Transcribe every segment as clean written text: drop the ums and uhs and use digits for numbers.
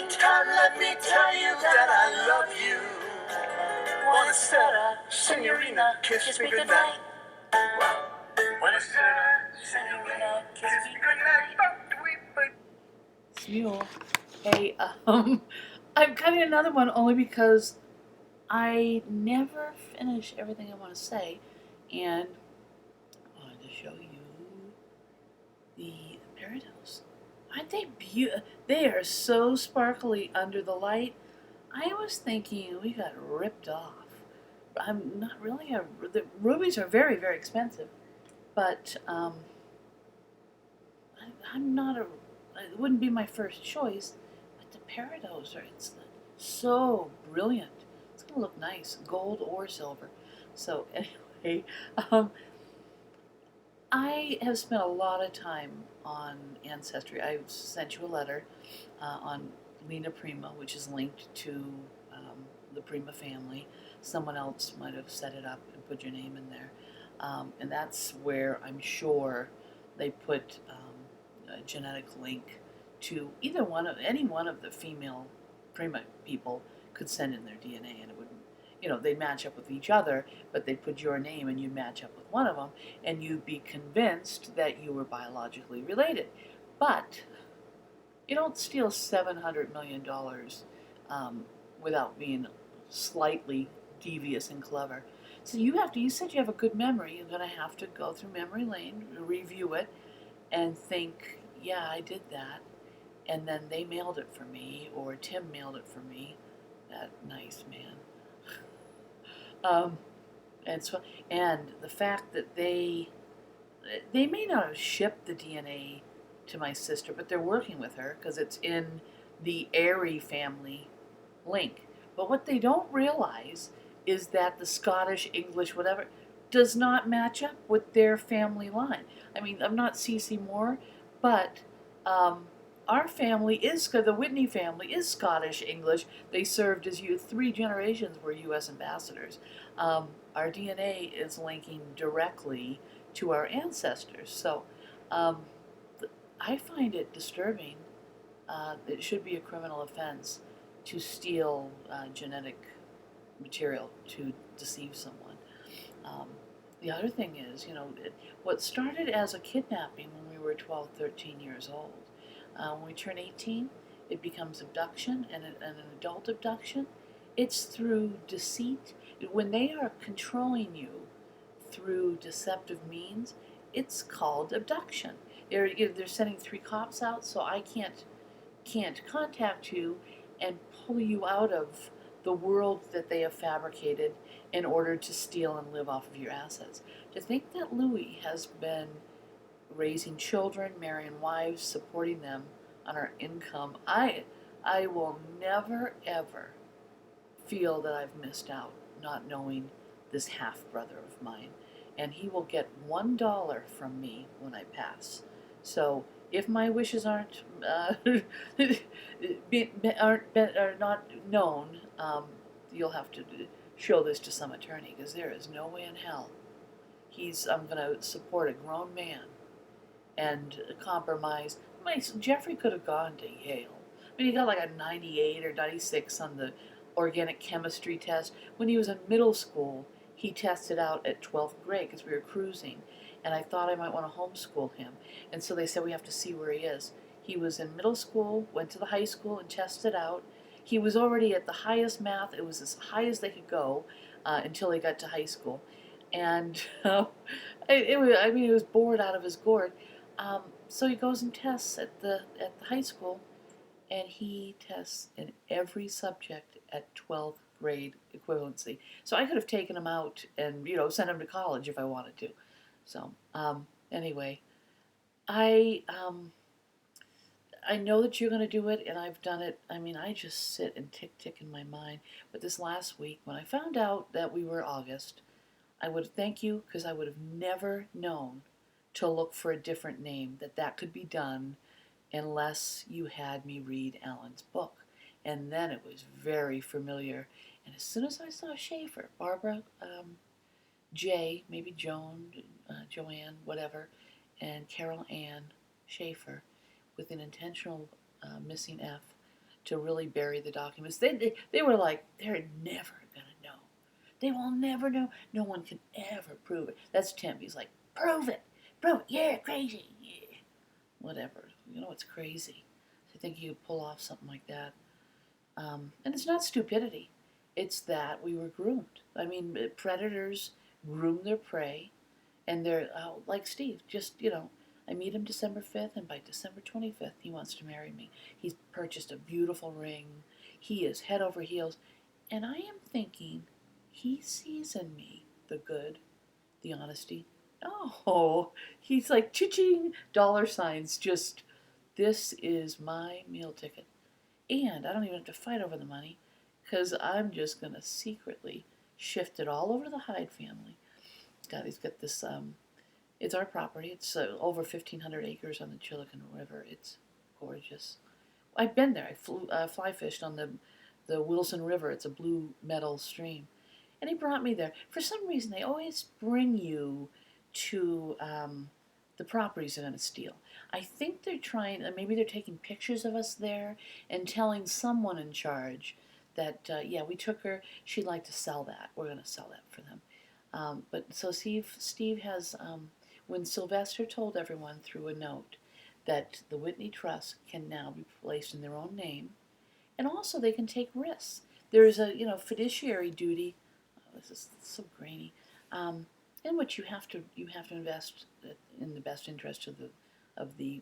Come, let me tell you that I love you. Wanna sera, senorina, kiss me goodnight. Wanna sera, senorina, kiss me goodnight. Mule. Hey, I've got another one only because I never finish everything I want to say, and I wanted to show you the peridot's. Aren't they beautiful? They are so sparkly under the light. I was thinking we got ripped off. I'm not really the rubies are very, very expensive, but I'm not a. It wouldn't be my first choice. But the peridot's are so brilliant. It's gonna look nice, gold or silver. So anyway, um, I have spent a lot of time on Ancestry. I sent you a letter on Lena Prima, which is linked to the Prima family. Someone else might have set it up and put your name in there. And that's where I'm sure they put a genetic link to any one of the female Prima people could send in their DNA, and it would, they'd match up with each other, but they'd put your name and you'd match up with one of them, and you'd be convinced that you were biologically related. But you don't steal $700 million without being slightly devious and clever. So you said you have a good memory. You're going to have to go through memory lane, review it, and think, yeah, I did that. And then they mailed it for me, or Tim mailed it for me. That nice man. And the fact that they may not have shipped the DNA to my sister, but they're working with her because it's in the Airy family link. But what they don't realize is that the Scottish, English, whatever, does not match up with their family line. I mean, I'm not CC Moore, but our family the Whitney family is Scottish, English. They served as 3 generations were U.S. ambassadors. Our DNA is linking directly to our ancestors. So I find it disturbing. It should be a criminal offense to steal genetic material to deceive someone. The other thing is, what started as a kidnapping when we were 12, 13 years old, when we turn 18, it becomes abduction and an adult abduction. It's through deceit. When they are controlling you through deceptive means, it's called abduction. They're sending 3 cops out, so I can't contact you and pull you out of the world that they have fabricated in order to steal and live off of your assets. To think that Louis has been raising children, marrying wives, supporting them on our income, I will never ever feel that I've missed out not knowing this half-brother of mine. And he will get $1 from me when I pass. So if my wishes are not known, you'll have to show this to some attorney, because there is no way in hell I'm going to support a grown man and compromise. Jeffrey could have gone to Yale. I mean, he got like a 98 or 96 on the organic chemistry test. When he was in middle school, he tested out at 12th grade because we were cruising, and I thought I might want to homeschool him. And so they said we have to see where he is. He was in middle school, went to the high school and tested out. He was already at the highest math. It was as high as they could go until he got to high school. And he was bored out of his gourd. So he goes and tests at the high school, and he tests in every subject at 12th grade equivalency. So I could have taken him out and, sent him to college if I wanted to. So, anyway, I know that you're going to do it, and I've done it. I mean, I just sit and tick in my mind. But this last week, when I found out that we were August, I would thank you, because I would have never known to look for a different name, that could be done unless you had me read Alan's book. And then it was very familiar. And as soon as I saw Schaefer, Barbara, Jay, maybe Joan, Joanne, whatever, and Carol Ann Schaefer, with an intentional missing F, to really bury the documents. They were like, they're never going to know. They will never know. No one can ever prove it. That's Tim. He's like, prove it. Prove it. Yeah, crazy. Yeah. Whatever. You know, it's crazy. I think you could pull off something like that. And it's not stupidity. It's that we were groomed. I mean, predators groom their prey, and they're like Steve. Just, I meet him December 5th, and by December 25th, he wants to marry me. He's purchased a beautiful ring. He is head over heels. And I am thinking, he sees in me the good, the honesty. Oh, he's like, cha-ching, dollar signs. Just, this is my meal ticket. And I don't even have to fight over the money because I'm just going to secretly shift it all over to the Hyde family. God, he's got this, it's our property. It's over 1,500 acres on the Chillican River. It's gorgeous. I've been there. I fly fished on the Wilson River. It's a blue metal stream. And he brought me there. For some reason, they always bring you to the properties they're going to steal. I think they're trying, maybe they're taking pictures of us there and telling someone in charge that, yeah, we took her, she'd like to sell that. We're going to sell that for them. But so Steve has, when Sylvester told everyone through a note that the Whitney Trust can now be placed in their own name, and also they can take risks. There's a, fiduciary duty. Oh, this is so grainy. In which you have to invest in the best interest of the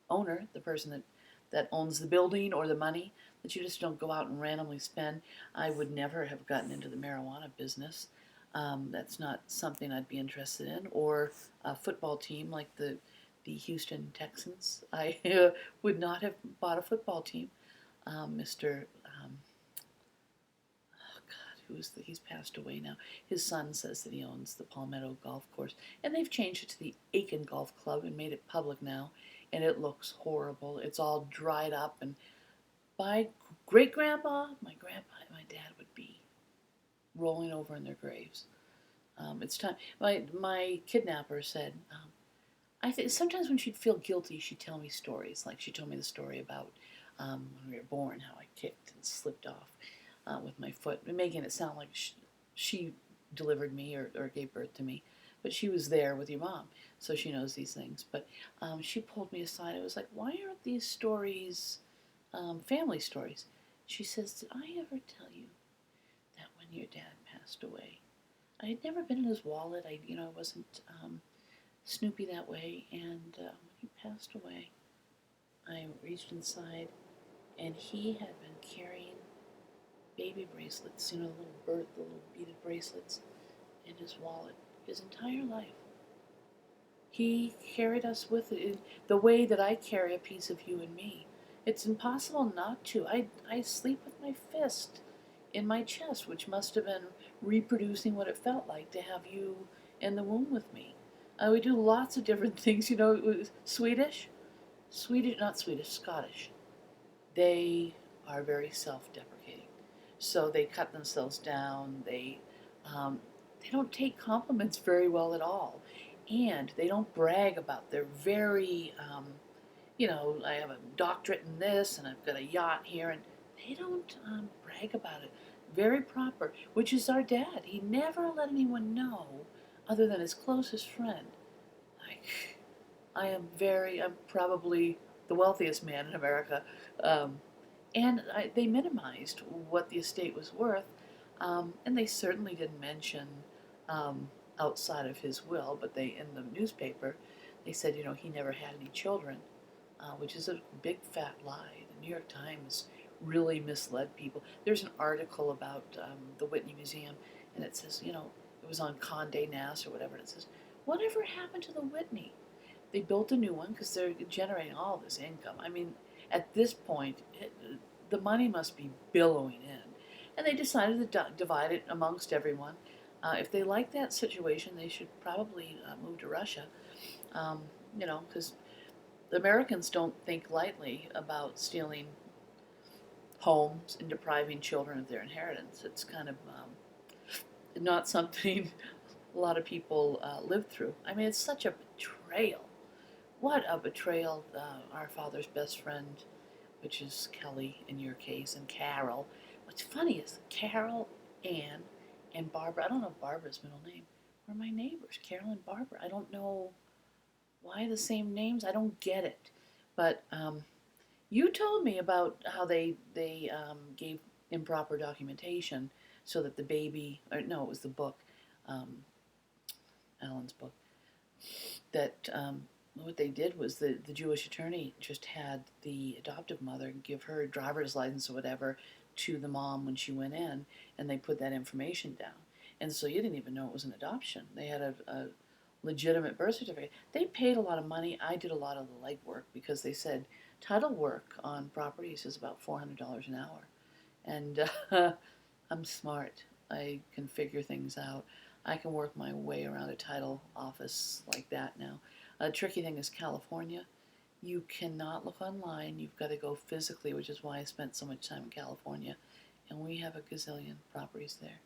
owner, the person that owns the building or the money. That you just don't go out and randomly spend. I would never have gotten into the marijuana business. That's not something I'd be interested in. Or a football team like the Houston Texans. I would not have bought a football team. Mr. He's passed away now. His son says that he owns the Palmetto Golf Course, and they've changed it to the Aiken Golf Club and made it public now, and it looks horrible. It's all dried up, and my great-grandpa, my grandpa, and my dad would be rolling over in their graves. It's time. My kidnapper said, I think sometimes when she'd feel guilty, she'd tell me stories. Like she told me the story about when we were born, how I kicked and slipped off with my foot, making it sound like she delivered me or gave birth to me. But she was there with your mom, so she knows these things. But she pulled me aside. I was like, why aren't these stories family stories? She says, did I ever tell you that when your dad passed away, I had never been in his wallet. I wasn't snoopy that way. And when he passed away, I reached inside, and he had been carrying baby bracelets, the little beaded bracelets in his wallet his entire life. He carried us with it in the way that I carry a piece of you and me. It's impossible not to. I sleep with my fist in my chest, which must have been reproducing what it felt like to have you in the womb with me. We do lots of different things. Swedish, not Swedish, Scottish. They are very self-deprecating. So they cut themselves down. They don't take compliments very well at all, and they don't brag about. They're very, I have a doctorate in this, and I've got a yacht here, and they don't brag about it. Very proper, which is our dad. He never let anyone know, other than his closest friend. Like, I'm probably the wealthiest man in America. And they minimized what the estate was worth, and they certainly didn't mention outside of his will, but in the newspaper, they said, he never had any children, which is a big fat lie. The New York Times really misled people. There's an article about the Whitney Museum, and it says, it was on Condé Nast or whatever, and it says, whatever happened to the Whitney? They built a new one because they're generating all this income. I mean, at this point, the money must be billowing in. And they decided to divide it amongst everyone. If they like that situation, they should probably move to Russia. Because the Americans don't think lightly about stealing homes and depriving children of their inheritance. It's kind of not something a lot of people live through. I mean, it's such a betrayal. What a betrayal. Our father's best friend which is Kelly in your case, and Carol. What's funny is Carol, Ann, and Barbara. I don't know Barbara's middle name. Were my neighbors, Carol and Barbara. I don't know why the same names. I don't get it. But you told me about how they gave improper documentation so that the baby, or no, it was the book, um, Alan's book, that what they did was the Jewish attorney just had the adoptive mother give her a driver's license or whatever to the mom when she went in, and they put that information down. And so you didn't even know it was an adoption. They had a legitimate birth certificate. They paid a lot of money. I did a lot of the legwork because they said title work on properties is about $400 an hour. And I'm smart. I can figure things out. I can work my way around a title office like that now. A tricky thing is California. You cannot look online. You've got to go physically, which is why I spent so much time in California. And we have a gazillion properties there.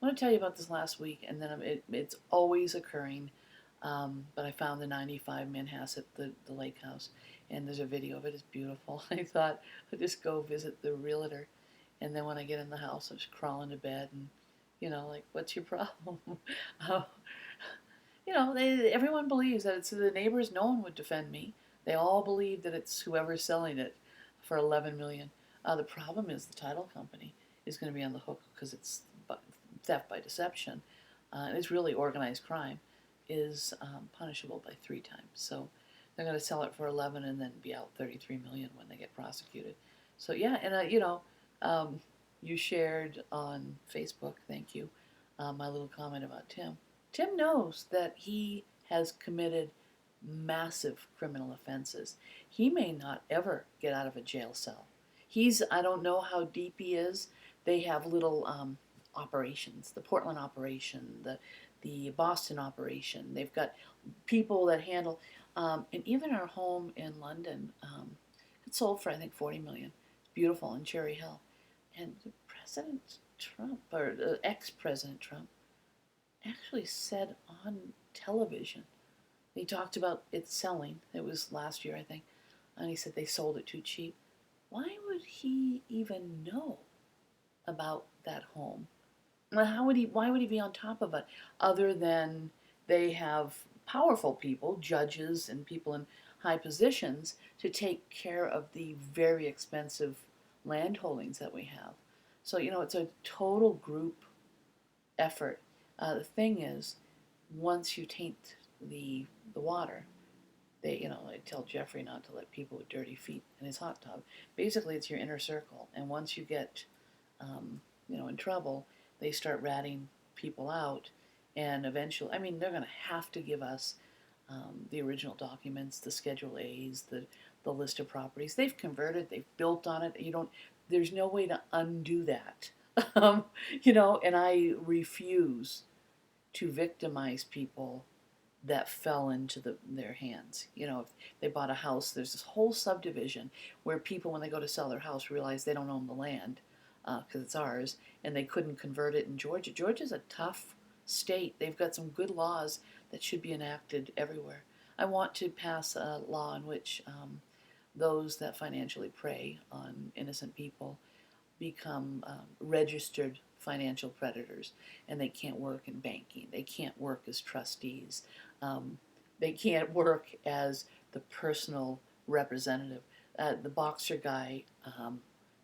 I want to tell you about this last week, and then it's always occurring. But I found the 95 Manhasset, the lake house, and there's a video of it. It's beautiful. I thought I'd just go visit the realtor. And then when I get in the house, I'm just crawling to bed and, like, what's your problem? uh, everyone believes that it's the neighbors. No one would defend me. They all believe that it's whoever's selling it for 11 million. The problem is the title company is going to be on the hook because it's theft by deception. And it's really organized crime is punishable by 3 times. So they're going to sell it for 11 and then be out 33 million when they get prosecuted. So yeah, and you shared on Facebook, thank you, my little comment about Tim. Tim knows that he has committed massive criminal offenses. He may not ever get out of a jail cell. I don't know how deep he is. They have little operations, the Portland operation, the Boston operation. They've got people that handle, and even our home in London, it sold for I think 40 million. It's beautiful in Cherry Hill, and President Trump or ex-President Trump actually said on television. They talked about it selling. It was last year, I think, and he said they sold it too cheap. Why would he even know about that home? Why would he be on top of it other than they have powerful people, judges and people in high positions to take care of the very expensive land holdings that we have. So, it's a total group effort. The thing is, once you taint the water, I tell Jeffrey not to let people with dirty feet in his hot tub. Basically, it's your inner circle, and once you get, in trouble, they start ratting people out, and eventually, they're going to have to give us the original documents, the Schedule A's, the list of properties. They've converted, they've built on it. There's no way to undo that. And I refuse to victimize people that fell into their hands. If they bought a house, there's this whole subdivision where people, when they go to sell their house, realize they don't own the land because it's ours, and they couldn't convert it in Georgia. Georgia's a tough state. They've got some good laws that should be enacted everywhere. I want to pass a law in which those that financially prey on innocent people become registered financial predators, and they can't work in banking. They can't work as trustees. They can't work as the personal representative. The boxer guy,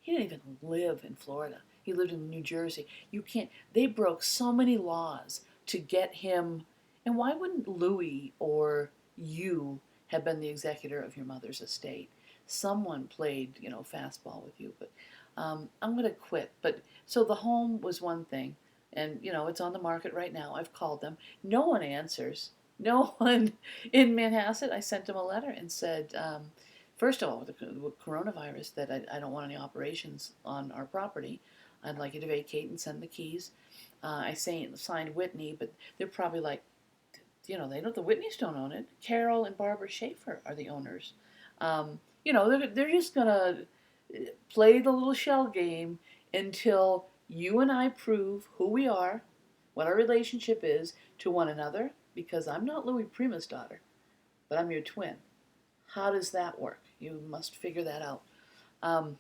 he didn't even live in Florida. He lived in New Jersey. You can't. They broke so many laws to get him. And why wouldn't Louis or you have been the executor of your mother's estate? Someone played, fastball with you, but I'm going to quit. But so the home was one thing, and it's on the market right now. I've called them. No one answers. No one in Manhasset. I sent them a letter and said, first of all, with the coronavirus, that I don't want any operations on our property. I'd like you to vacate and send the keys. I signed Whitney, but they're probably like, they know the Whitneys don't own it. Carol and Barbara Schaefer are the owners. They're just gonna play the little shell game until you and I prove who we are, what our relationship is to one another, because I'm not Louis Prima's daughter, but I'm your twin. How does that work? You must figure that out. Um,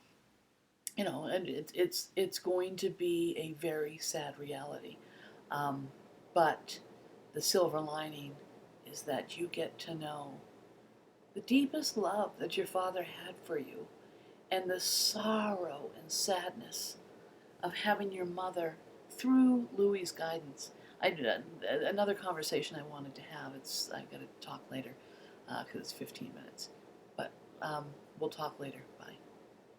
and it's going to be a very sad reality. Um, but the silver lining is that you get to know the deepest love that your father had for you, and the sorrow and sadness of having your mother, through Louie's guidance. Another conversation I wanted to have. I got to talk later because it's 15 minutes, but we'll talk later. Bye.